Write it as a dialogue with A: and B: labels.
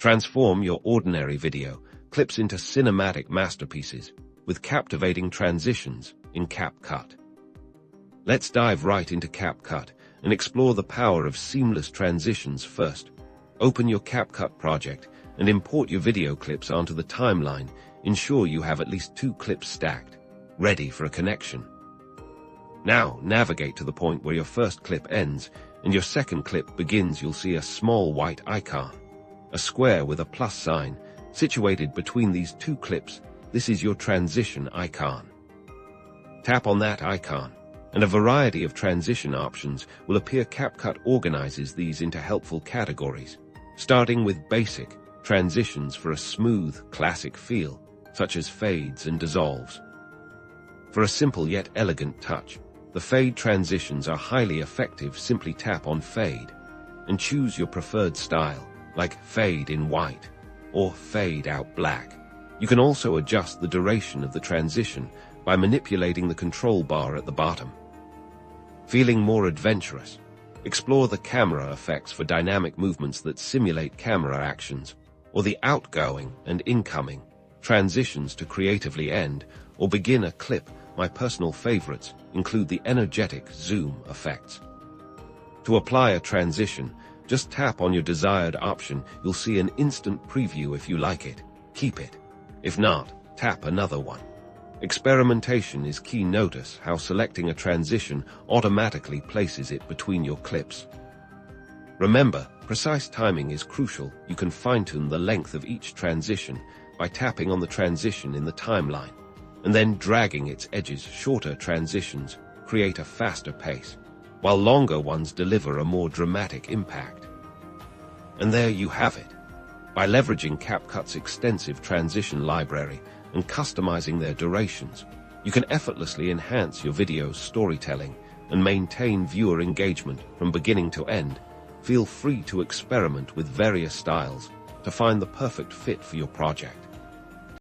A: Transform your ordinary video clips into cinematic masterpieces with captivating transitions in Capcut. Let's dive right into Capcut and explore the power of seamless transitions first. Open your Capcut project and import your video clips onto the timeline. Ensure you have at least 2 clips stacked, ready for a connection. Now, navigate to the point where your first clip ends and your second clip begins. You'll see a small white icon, a square with a plus sign, situated between these 2 clips. This is your transition icon. Tap on that icon, and a variety of transition options will appear. Capcut organizes these into helpful categories, starting with basic transitions for a smooth, classic feel, such as fades and dissolves. For a simple yet elegant touch, the fade transitions are highly effective. Simply tap on fade and choose your preferred style, like fade in white or fade out black. You can also adjust the duration of the transition by manipulating the control bar at the bottom. Feeling more adventurous? Explore the camera effects for dynamic movements that simulate camera actions, or the outgoing and incoming transitions to creatively end or begin a clip. My personal favorites include the energetic zoom effects. To apply a transition, just tap on your desired option. You'll see an instant preview. If you like it, keep it. If not, tap another one. Experimentation is key. Notice how selecting a transition automatically places it between your clips. Remember, precise timing is crucial. You can fine-tune the length of each transition by tapping on the transition in the timeline and then dragging its edges. Shorter transitions create a faster pace, while longer ones deliver a more dramatic impact. And there you have it. By leveraging Capcut's extensive transition library and customizing their durations, you can effortlessly enhance your video's storytelling and maintain viewer engagement from beginning to end. Feel free to experiment with various styles to find the perfect fit for your project.